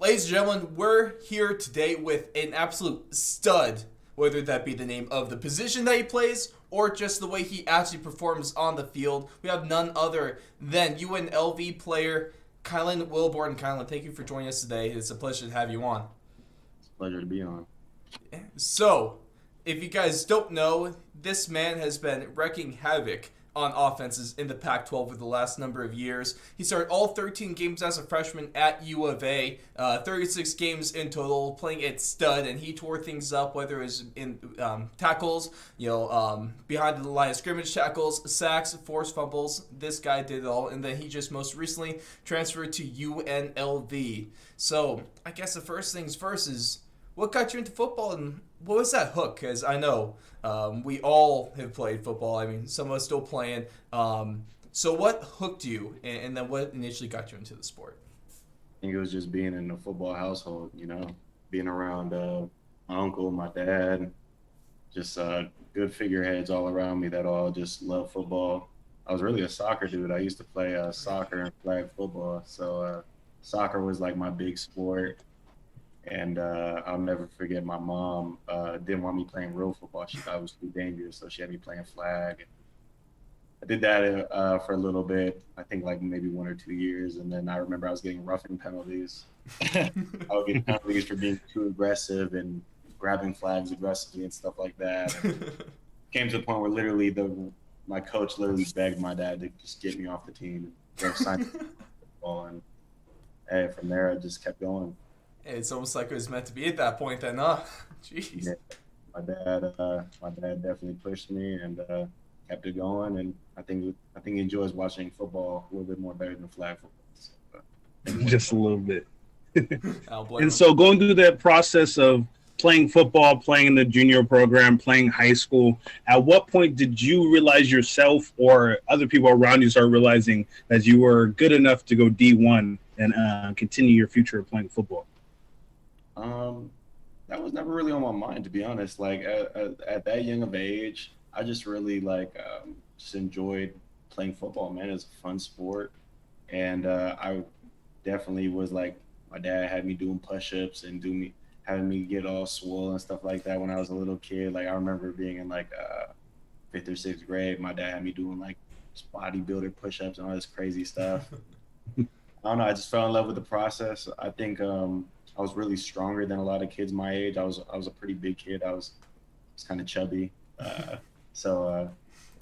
Ladies and gentlemen, we're here today with an absolute stud, whether that be the name of the position that he plays or just the way he actually performs on the field. We have none other than UNLV player Kylan Wilborn. Kylan, thank you for joining us today. It's a pleasure to have you on. It's a pleasure to be on. So, if you guys don't know, this man has been wreaking havoc on offenses in the Pac-12 for the last number of years. He started all 13 games as a freshman at U of A, 36 games in total, playing at stud, and he tore things up, whether it was in tackles, behind the line of scrimmage tackles, sacks, forced fumbles. This guy did it all, and then he just most recently transferred to UNLV. So, I guess the first things first is, what got you into football, and what was that hook? Because I know we all have played football. I mean, some of us still playing. So what hooked you, and then what initially got you into the sport? I think it was just being in a football household, being around my uncle, my dad, just good figureheads all around me that all just love football. I was really a soccer dude. I used to play soccer and flag football. So soccer was like my big sport. And I'll never forget my mom didn't want me playing real football. She thought it was too dangerous, so she had me playing flag. I did that for a little bit, I think like maybe 1 or 2 years. And then I remember I was getting roughing penalties. I would get penalties for being too aggressive and grabbing flags aggressively and stuff like that. And came to the point where literally my coach literally begged my dad to just get me off the team and go sign football. And hey, from there, I just kept going. It's almost like it was meant to be at that point then, huh? Jeez. Yeah, my dad definitely pushed me and kept it going. And I think he enjoys watching football a little bit more better than flag football. So, Just a little bit. I'll blame And him. so going through that process of playing football, playing in the junior program, playing high school, at what point did you realize yourself or other people around you start realizing that you were good enough to go D1 and continue your future of playing football? um, that was never really on my mind, to be honest. Like at that young of age, I just really just enjoyed playing football. Man, it's a fun sport, and I definitely was like my dad had me doing push-ups and having me get all swole and stuff like that when I was a little kid. Like I remember being in like fifth or sixth grade, my dad had me doing like bodybuilder push-ups and all this crazy stuff. I don't know. I just fell in love with the process. I think I was really stronger than a lot of kids my age. I was a pretty big kid. I was kind of chubby, so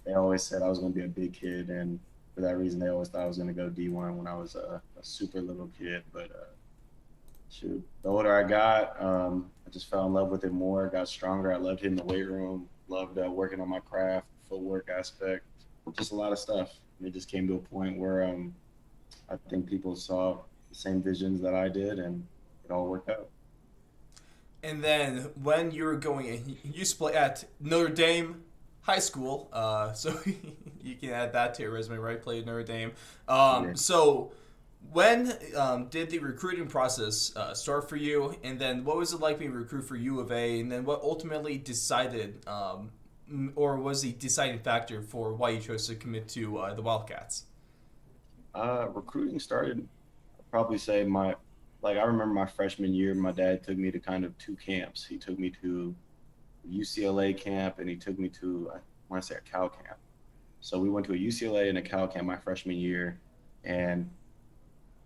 they always said I was going to be a big kid, and for that reason, they always thought I was going to go D1 when I was a super little kid. But shoot, the older I got, I just fell in love with it more. Got stronger. I loved hitting the weight room. Loved working on my craft, footwork aspect, just a lot of stuff. And it just came to a point where I think people saw the same visions that I did, and it all worked out. And then when you were going, you used to play at Notre Dame High School, so you can add that to your resume, right? Played Notre Dame. Yeah. So when did the recruiting process start for you? And then what was it like being recruited for U of A? And then what ultimately decided, or was the deciding factor for why you chose to commit to the Wildcats? Recruiting started, I'd probably say I remember my freshman year, my dad took me to kind of two camps. He took me to UCLA camp and he took me to, I want to say, a Cal camp. So we went to a UCLA and a Cal camp my freshman year. And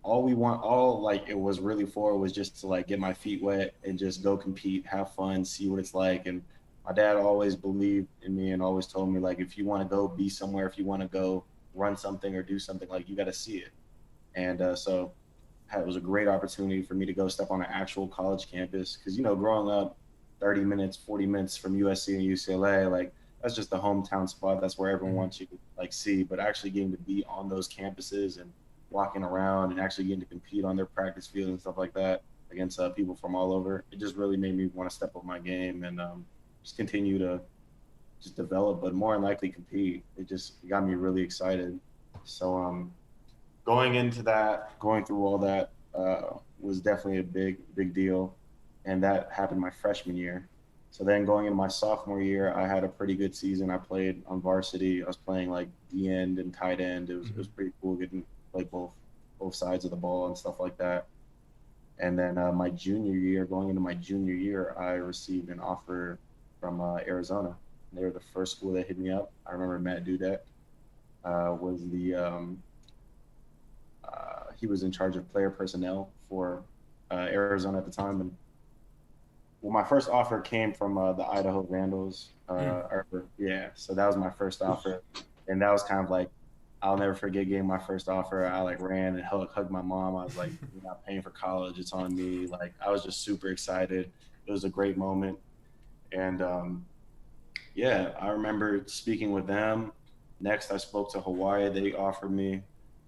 all like it was really for was just to like get my feet wet and just go compete, have fun, see what it's like. And my dad always believed in me and always told me like, if you want to go be somewhere, if you want to go run something or do something, like you got to see it. And so it was a great opportunity for me to go step on an actual college campus because growing up 30 minutes 40 minutes from USC and UCLA, like that's just the hometown spot, that's where everyone wants you to like see, but actually getting to be on those campuses and walking around and actually getting to compete on their practice field and stuff like that against people from all over, it just really made me want to step up my game and just continue to just develop, but more than likely compete. It got me really excited. So going through all that was definitely a big deal, and that happened my freshman year. So then going into my sophomore year, I had a pretty good season. I played on varsity. I was playing like D end and tight end. It was pretty cool getting to play both sides of the ball and stuff like that. And then my junior year, going into my junior year, I received an offer from Arizona. They were the first school that hit me up. I remember Matt Dudek was he was in charge of player personnel for Arizona at the time. And well, my first offer came from the Idaho Vandals. Yeah, so that was my first offer, and that was kind of like I'll never forget getting my first offer. I like ran and hugged my mom. I was like, "You're not paying for college; it's on me." Like I was just super excited. It was a great moment, and yeah, I remember speaking with them. Next, I spoke to Hawaii. They offered me,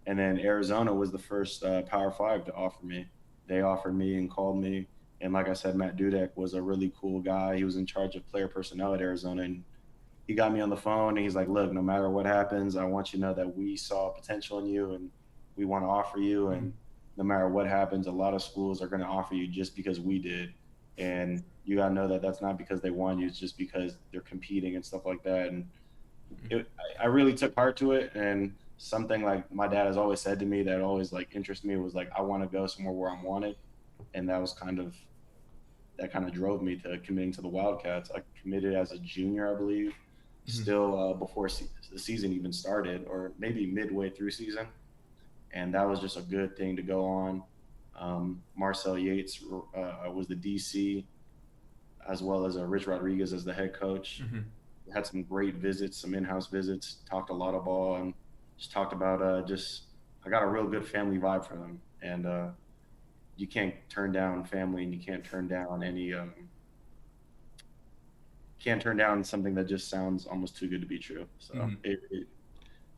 and then Arizona was the first Power Five to offer me. They offered me and called me, and like I said, Matt Dudek was a really cool guy. He was in charge of player personnel at Arizona, and he got me on the phone and he's like, "Look, no matter what happens, I want you to know that we saw potential in you and we want to offer you. And no matter what happens, a lot of schools are going to offer you just because we did. And you got to know that that's not because they want you, it's just because they're competing and stuff like that." And I really took heart to it. And something like my dad has always said to me that always like interested me was like, I want to go somewhere where I'm wanted. And that kind of drove me to committing to the Wildcats. I committed as a junior, I believe, still before the season even started, or maybe midway through season. And that was just a good thing to go on. Marcel Yates was the DC, as well as Rich Rodriguez as the head coach. We had some great visits, some in-house visits, talked a lot of ball, and just talked about I got a real good family vibe from them. And you can't turn down family, and you can't turn down can't turn down something that just sounds almost too good to be true. So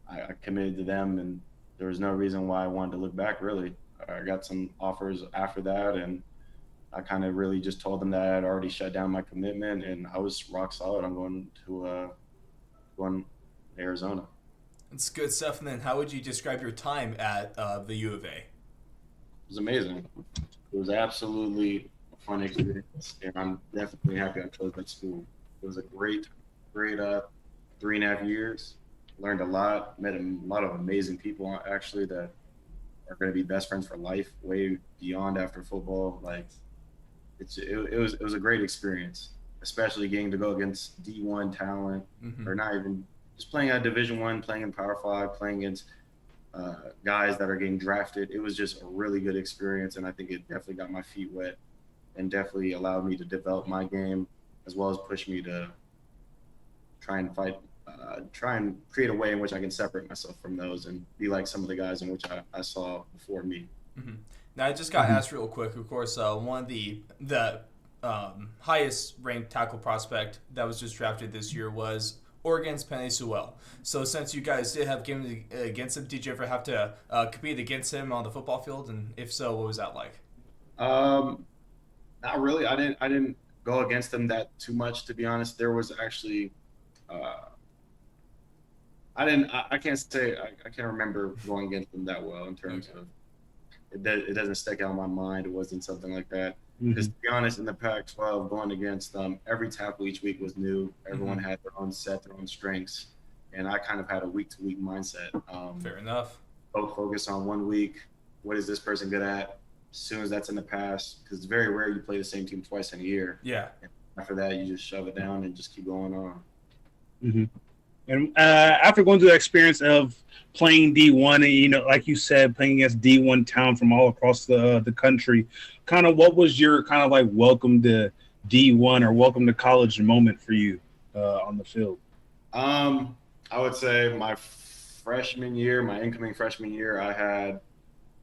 I committed to them, and there was no reason why I wanted to look back. Really, I got some offers after that, and I kind of really just told them that I had already shut down my commitment, and I was rock solid. I'm going to Arizona. That's good stuff. And then, how would you describe your time at the U of A? It was amazing. It was absolutely a fun experience, and I'm definitely happy I chose that school. It was a great 3.5 years. Learned a lot, met a lot of amazing people actually that are going to be best friends for life, way beyond after football. Like it was a great experience, especially getting to go against D1 talent, or not even just playing at Division 1, playing in Power Five, playing against guys that are getting drafted. It was just a really good experience, and I think it definitely got my feet wet and definitely allowed me to develop my game as well as push me to try and try and create a way in which I can separate myself from those and be like some of the guys in which I saw before me. Now, I just got asked real quick. Of course, one of the highest ranked tackle prospect that was just drafted this year was Oregon's Penei Sewell. So since you guys did have games against him, did you ever have to compete against him on the football field? And if so, what was that like? Not really. I didn't go against him that too much, to be honest. There was actually I can't say I can't remember going against him that well in terms of it doesn't stick out in my mind. It wasn't something like that. Because to be honest, in the Pac-12, going against every tackle each week was new. Everyone had their own set, their own strengths, and I kind of had a week-to-week mindset. Fair enough. Focus on 1 week. What is this person good at? As soon as that's in the past, because it's very rare you play the same team twice in a year. Yeah. And after that, you just shove it down and just keep going on. And after going through the experience of playing D1 and, like you said, playing against D1 talent from all across the country, kind of what was your kind of like welcome to D1 or welcome to college moment for you on the field? I would say my incoming freshman year, I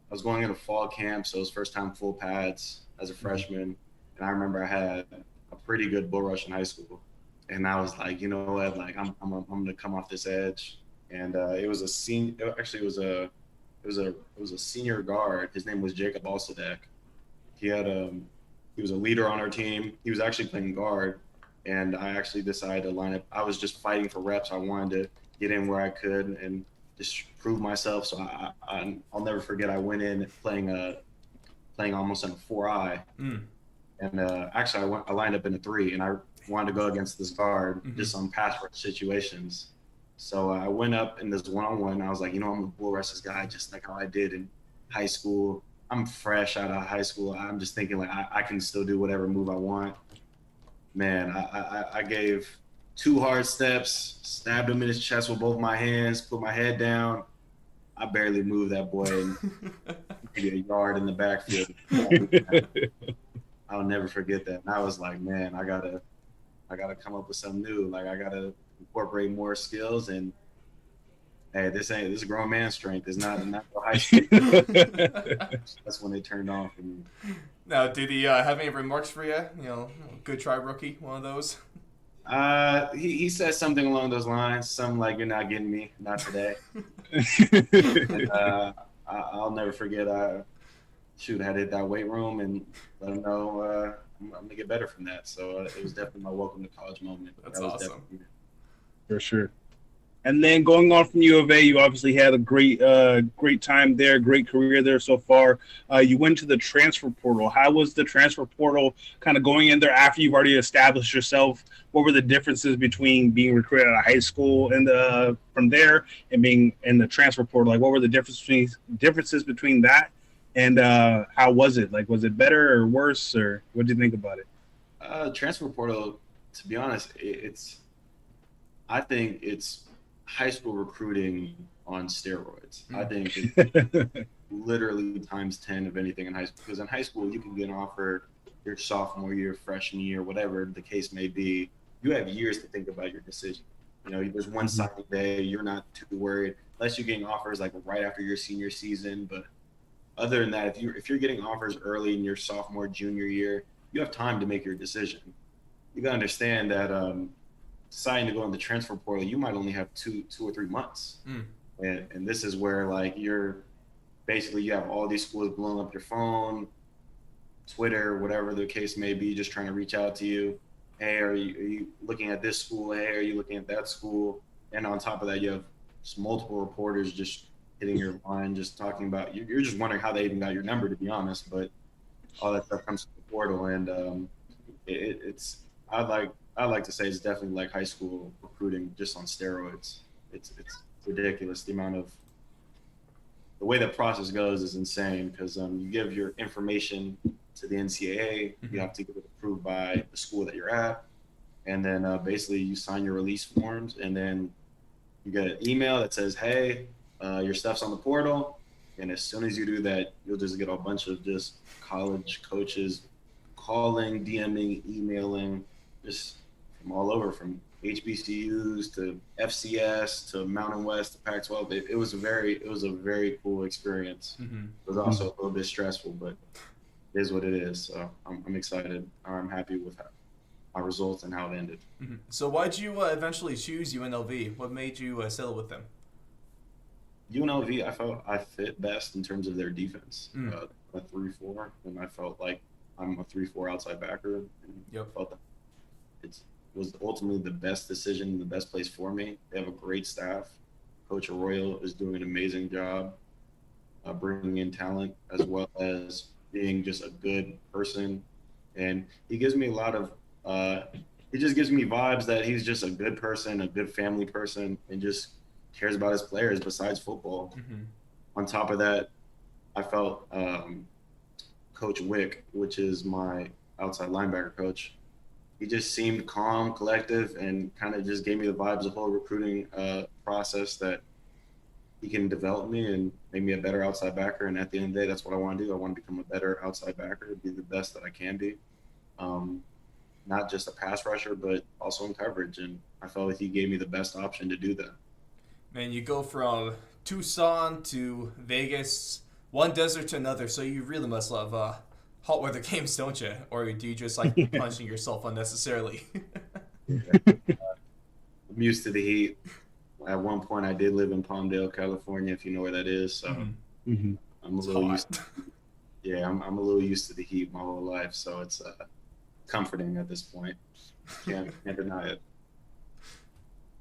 was going into fall camp, so it was first time full pads as a freshman. And I remember I had a pretty good bull rush in high school. And I was like, you know what, like I'm gonna come off this edge. And it was a senior. Actually, it was a senior guard. His name was Jacob Alsadek. He was a leader on our team. He was actually playing guard, and I actually decided to line up. I was just fighting for reps. I wanted to get in where I could and just prove myself. So I'll never forget. I went in playing almost in a 4-eye, and actually I lined up in a 3, and I wanted to go against this guard just on pass rush situations. So I went up in this one-on-one. I was like, I'm a bull rush this guy just like how I did in high school. I'm fresh out of high school. I'm just thinking like I can still do whatever move I want. Man, I gave 2 hard steps, stabbed him in his chest with both my hands, put my head down. I barely moved that boy maybe a yard in the backfield. I'll never forget that. And I was like, man, I gotta come up with something new. Like I gotta incorporate more skills. And hey, this is a grown man strength. It's not for high school. That's when they turned on for me. Now, did he have any remarks for you? You know, good try, rookie. One of those. He said something along those lines. Something like, "You're not getting me, not today." And, I'll never forget. I had hit that weight room and let him know I'm gonna get better from that. So it was definitely my welcome to college moment. That's that was awesome. For sure. And then going on from U of A, you obviously had a great time there, great career there so far. You went to the transfer portal. How was the transfer portal kind of going in there after you've already established yourself? What were the differences between being recruited out of high school and from there and being in the transfer portal? Like, what were the differences between that and how was it? Like, was it better or worse, or what did you think about it? Transfer portal, to be honest, I think it's high school recruiting on steroids. I think it's literally times 10 of anything in high school. Because in high school, you can get an offer your sophomore year, freshman year, whatever the case may be. You have years to think about your decision. You know, there's one signing day. You're not too worried unless you're getting offers like right after your senior season. But other than that, if you're getting offers early in your sophomore, junior year, you have time to make your decision. You got to understand that deciding to go in the transfer portal, you might only have two or 3 months. And this is where like you have all these schools blowing up your phone, Twitter, whatever the case may be, just trying to reach out to you. Hey, are you looking at this school? Hey, are you looking at that school? And on top of that, you have just multiple reporters just hitting your line, just talking about you're just wondering how they even got your number, to be honest. But all that stuff comes to the portal, and I'd like to say it's definitely like high school recruiting just on steroids. It's ridiculous. The way that process goes is insane because you give your information to the NCAA. You have to get it approved by the school that you're at, and then basically you sign your release forms, and then you get an email that says, "Hey, your stuff's on the portal." And as soon as you do that, you'll just get a bunch of just college coaches calling, DMing, emailing, just from all over, from HBCUs to FCS to Mountain West to Pac-12. It was a very cool experience. It was also a little bit stressful, but it is what it is. So I'm excited. I'm happy with our results and how it ended. So why'd you eventually choose UNLV? What made you settle with them? UNLV, I felt I fit best in terms of their defense. A 3-4, and I felt like I'm a 3-4 outside backer. And I felt that it was ultimately the best decision, the best place for me. They have a great staff. Coach Arroyo is doing an amazing job bringing in talent as well as being just a good person. And he gives me a lot of he just gives me vibes that he's just a good person, a good family person, and just cares about his players besides football. On top of that, I felt Coach Wick, which is my outside linebacker coach, he just seemed calm, collective, and kind of just gave me the vibes of the whole recruiting process that he can develop me and make me a better outside backer. And at the end of the day, that's what I want to do. I want to become a better outside backer, be the best that I can be. Not just a pass rusher, but also in coverage. And I felt like he gave me the best option to do that. Man, you go from Tucson to Vegas, one desert to another, so you really must love hot weather games, don't you? Or do you just like punishing yourself unnecessarily? I'm used to the heat. At one point, I did live in Palmdale, California, if you know where that is. So I'm a little used to I'm a little used to the heat my whole life, so it's comforting at this point. Can't deny it.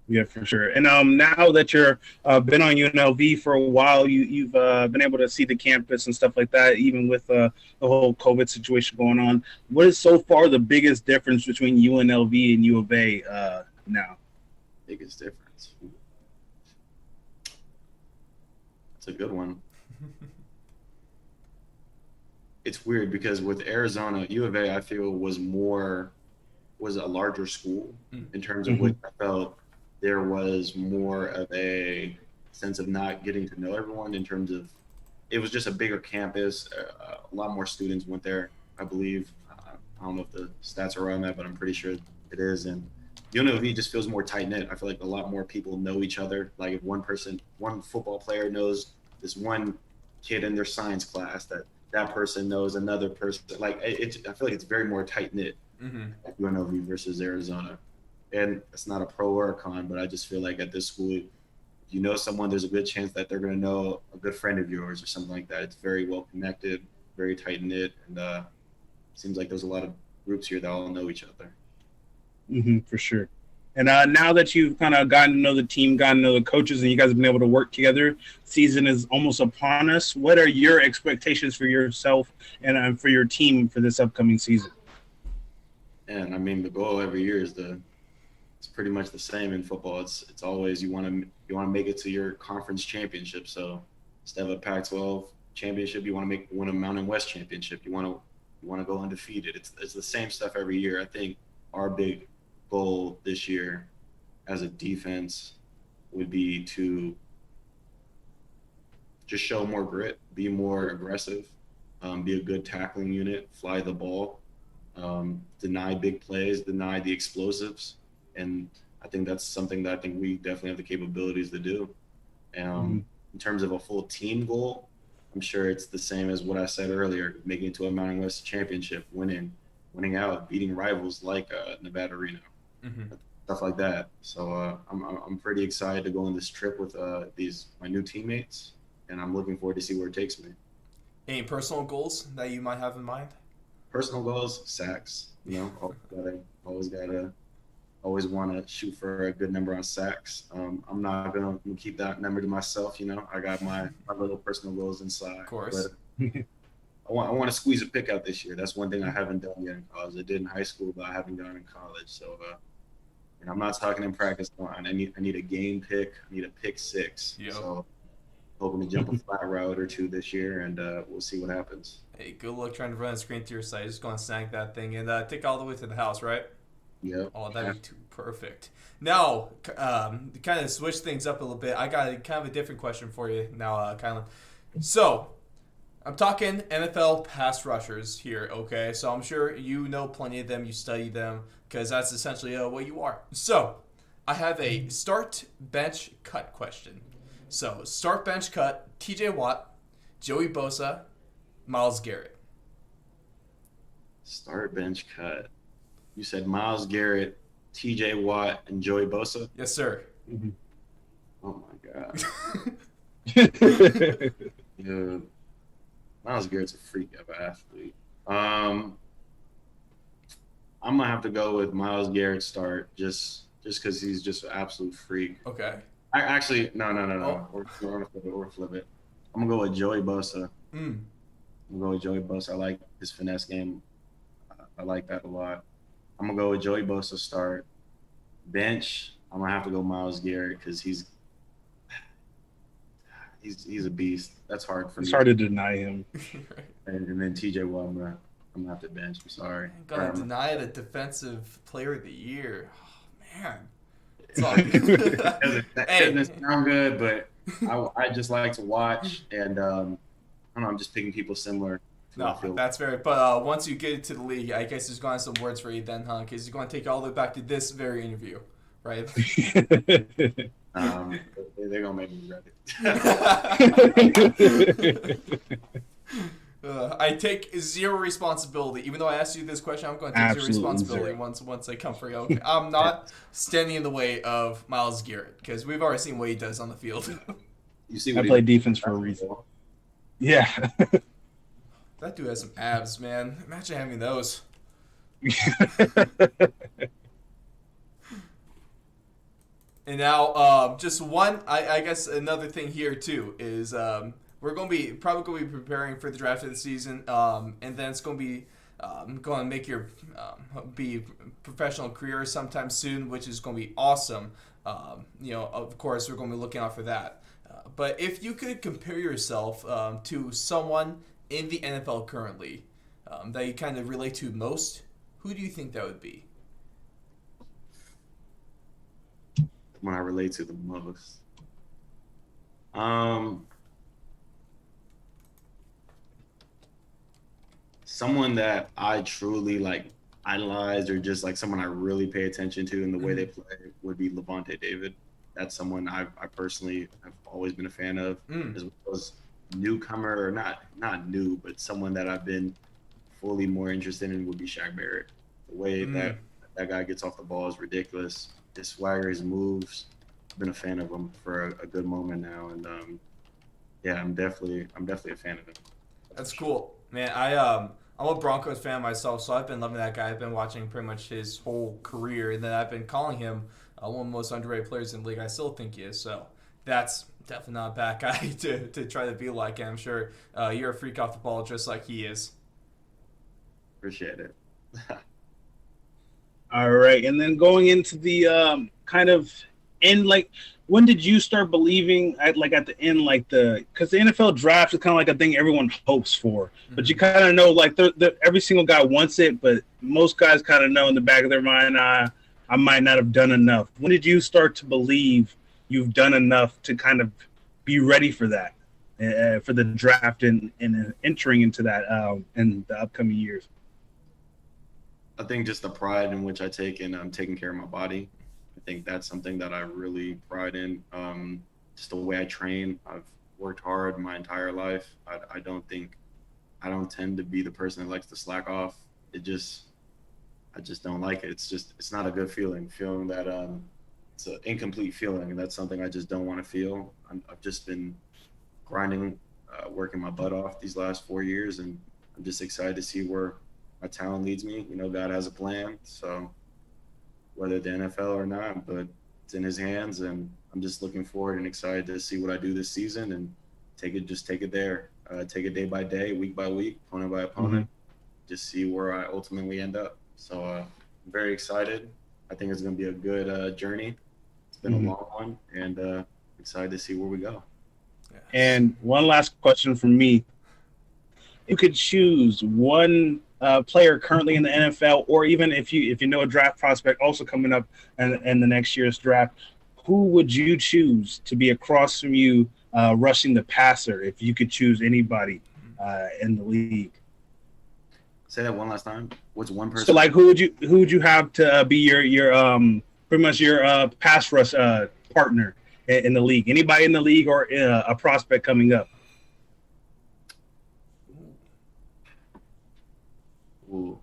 Yeah, for sure. And now that you're been on UNLV for a while, you've been able to see the campus and stuff like that, even with the whole COVID situation going on. What is so far the biggest difference between UNLV and U of A now? Biggest difference? That's a good one. it's weird because with Arizona, U of A, I feel was a larger school in terms of which I felt there was more of a sense of not getting to know everyone in terms of it was just a bigger campus. A lot more students went there, I believe. I don't know if the stats are around that, but I'm pretty sure it is. And UNLV just feels more tight knit. I feel like a lot more people know each other. Like if one football player knows this one kid in their science class, that person knows another person. Like I feel like it's very more tight knit at UNLV versus Arizona. And it's not a pro or a con, but I just feel like at this school, if you know someone, there's a good chance that they're going to know a good friend of yours or something like that. It's very well connected, very tight knit, and seems like there's a lot of groups here that all know each other. For sure. And now that you've kind of gotten to know the team, gotten to know the coaches, and you guys have been able to work together, season is almost upon us. What are your expectations for yourself and for your team for this upcoming season? And I mean, the goal every year is it's pretty much the same in football. It's always you want to make it to your conference championship. So instead of a Pac-12 championship, you want to win a Mountain West championship. You want to go undefeated. It's the same stuff every year. I think our big goal this year as a defense would be to just show more grit, be more aggressive, be a good tackling unit, fly the ball, deny big plays, deny the explosives. And I think that's something that I think we definitely have the capabilities to do. In terms of a full team goal, I'm sure it's the same as what I said earlier, making it to a Mountain West championship, winning out, beating rivals like Nevada Reno, stuff like that. So I'm pretty excited to go on this trip with my new teammates, and I'm looking forward to see where it takes me. Any personal goals that you might have in mind? Personal goals, sacks. Always want to shoot for a good number on sacks. I'm not gonna keep that number to myself. I got my little personal goals inside. Of course. But I want to squeeze a pick out this year. That's one thing I haven't done yet in college. I did in high school, but I haven't done in college. So, I'm not talking in practice. I need a game pick. I need a pick six. Yep. So, hoping to jump a flat route or two this year, and we'll see what happens. Hey, good luck trying to run a screen to your side. Just go and snag that thing and take all the way to the house, right? Yep. Oh, that'd be too perfect. Now, to kind of switch things up a little bit, I got kind of a different question for you now, Kylan. So, I'm talking NFL pass rushers here, okay? So I'm sure you know plenty of them, you study them, because that's essentially what you are. So, I have a start, bench, cut question. So, start, bench, cut, TJ Watt, Joey Bosa, Myles Garrett. Start, bench, cut. You said Myles Garrett, TJ Watt, and Joey Bosa? Yes, sir. Oh, my God. Dude, Myles Garrett's a freak of an athlete. I'm going to have to go with Myles Garrett start just because he's just an absolute freak. Okay. No. Oh. Or flip it. I'm going to go with Joey Bosa. I'm going to go with Joey Bosa. I like his finesse game. I like that a lot. I'm going to go with Joey Bosa start. Bench, I'm going to have to go Myles Garrett because he's a beast. That's hard for me. It's hard to deny him. And then TJ Watt, I'm going to have to bench. I'm sorry. I'm going to deny the defensive player of the year. Oh, man. It's all good. That doesn't sound good, but I just like to watch. And I don't know, I'm just picking people similar. No, that's fair. But once you get into the league, I guess there's going to have some words for you then, huh? Because you're going to take you all the way back to this very interview, right? They're going to make me read it. I take zero responsibility. Even though I asked you this question, I'm going to take zero responsibility once I come for you. Okay. I'm not standing in the way of Myles Garrett because we've already seen what he does on the field. You see, I play defense for a reason. Yeah. That dude has some abs, man. Imagine having those. And now, just one, I guess another thing here too is we're going to be preparing for the draft of the season, and then it's going to be going to make your be professional career sometime soon, which is going to be awesome. Of course, we're going to be looking out for that. But if you could compare yourself to someone in the NFL currently that you kind of relate to most, who do you think that would be? When I relate to the most. Someone that I truly like idolize, or just like someone I really pay attention to in the way they play, would be Levante David. That's someone I personally have always been a fan of, as well as newcomer, or not new, but someone that I've been fully more interested in would be Shaq Barrett. The way that guy gets off the ball is ridiculous. His swagger, his moves. I've been a fan of him for a good moment now, and yeah, I'm definitely a fan of him. That's cool, man. I'm a Broncos fan myself, so I've been loving that guy. I've been watching pretty much his whole career, and then I've been calling him one of the most underrated players in the league. I still think he is, so that's definitely not a bad guy to try to be like. And I'm sure you're a freak off the ball just like he is. Appreciate it. All right, and then going into the kind of end, like, when did you start believing at the end, because the NFL draft is kind of like a thing everyone hopes for, but you kind of know, like, every single guy wants it, but most guys kind of know in the back of their mind, I might not have done enough. When did you start to believe you've done enough to kind of be ready for that, for the draft and entering into that in the upcoming years? I think just the pride in which I take in taking care of my body. I think that's something that I really pride in. Just the way I train. I've worked hard my entire life. I don't tend to be the person that likes to slack off. I just don't like it. It's not a good feeling that it's an incomplete feeling, and that's something I just don't want to feel. I've just been grinding, working my butt off these last 4 years, and I'm just excited to see where my talent leads me. God has a plan, so whether the NFL or not, but it's in his hands, and I'm just looking forward and excited to see what I do this season and take it there, take it day by day, week by week, opponent by opponent, just see where I ultimately end up. So I'm very excited. I think it's going to be a good journey. It's been a long one, and excited to see where we go. Yes. And one last question from me. If you could choose one player currently in the NFL, or even if you know a draft prospect also coming up in the next year's draft, who would you choose to be across from you rushing the passer if you could choose anybody in the league? Say that one last time. What's one person? So, like, who would you have to be your pretty much your pass rush partner in the league? Anybody in the league, or a prospect coming up? Ooh,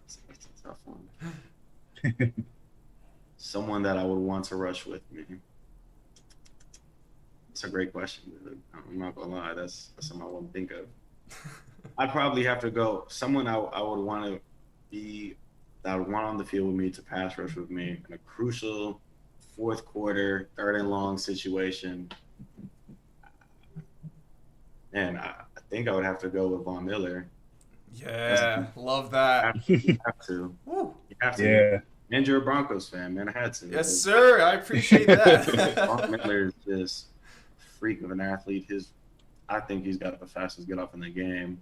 that's a tough one. Someone that I would want to rush with me. It's a great question, dude. I'm not gonna lie, that's something I wouldn't think of. I'd probably have to go someone I would want to be, that I would want on the field with me to pass rush with me in a crucial fourth quarter, third and long situation. And I think I would have to go with Von Miller. Yeah, love that. You have to. Woo. You have to. Yeah. And you're a Broncos fan, man. I had to. Yes, sir. I appreciate that. Von Miller is just a freak of an athlete. I think he's got the fastest get off in the game.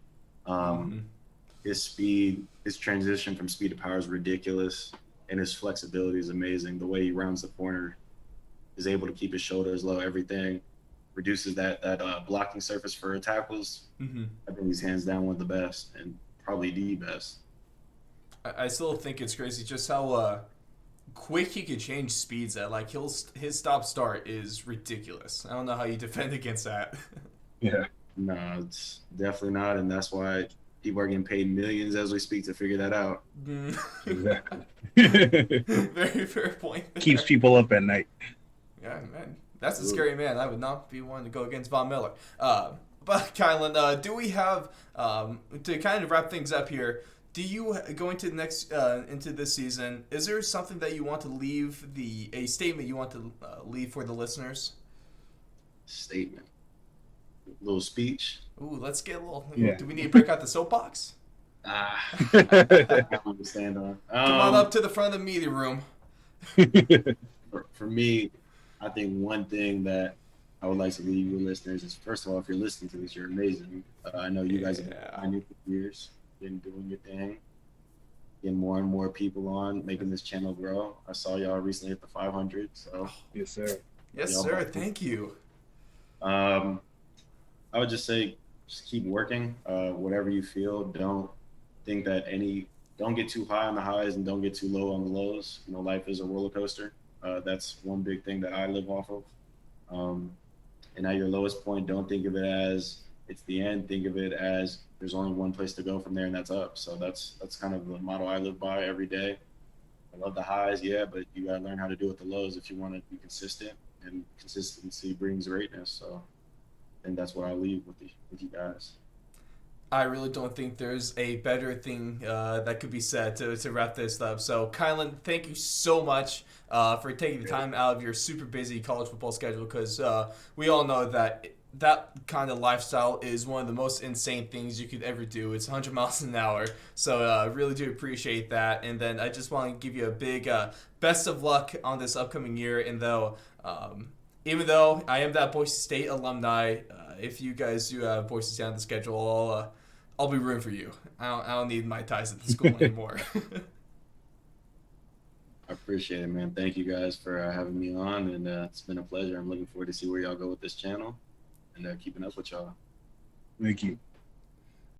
His speed, his transition from speed to power is ridiculous, and his flexibility is amazing. The way he rounds the corner, is able to keep his shoulders low, everything. Reduces that blocking surface for tackles. I think he's hands down one of the best, and probably the best. I still think it's crazy just how quick he can change speeds at. Like, his stop-start is ridiculous. I don't know how you defend against that. Yeah. No, it's definitely not, and that's why people are getting paid millions as we speak to figure that out. Exactly. Very fair point. Keeps people up at night. Yeah, man. That's a scary man. I would not be wanting to go against Von Miller. But, Kylan, do we have, to kind of wrap things up here, do you, going to the next, into this season, is there something that you want to leave, a statement you want to leave for the listeners? Statement. Little speech. Ooh, let's get a little, Yeah. do we need to break out the soapbox? I don't understand on. Come on up to the front of the media room. For me, I think one thing that I would like to leave your listeners is, first of all, if you're listening to this, you're amazing. I know you guys have been Yeah. behind it for years, been doing your thing, getting more and more people on, making this channel grow. I saw y'all recently at the 500, so Yes, sir. Yes, y'all sir. both- Thank you. Um, I would just say, just keep working. Whatever you feel, don't think that don't get too high on the highs and don't get too low on the lows. You know, life is a roller coaster. That's one big thing that I live off of. Um, and at your lowest point, don't think of it as it's the end. Think of it as there's only one place to go from there, and that's up. So that's kind of the motto I live by every day. I love the highs, yeah, but you gotta learn how to do with the lows if you want to be consistent. And consistency brings greatness. So I think that's what I leave with you guys. I really don't think there's a better thing that could be said to wrap this up. So, Kylan, thank you so much for taking the time out of your super busy college football schedule, because we all know that that kind of lifestyle is one of the most insane things you could ever do. It's 100 miles an hour. So, really do appreciate that. And then I just want to give you a big best of luck on this upcoming year. And even though I am that Boise State alumni, if you guys do have Boise State on the schedule, I'll be rooting for you. I don't need my ties at the school anymore. I appreciate it, man. Thank you guys for having me on, and it's been a pleasure. I'm looking forward to see where y'all go with this channel, and keeping up with y'all. Thank you.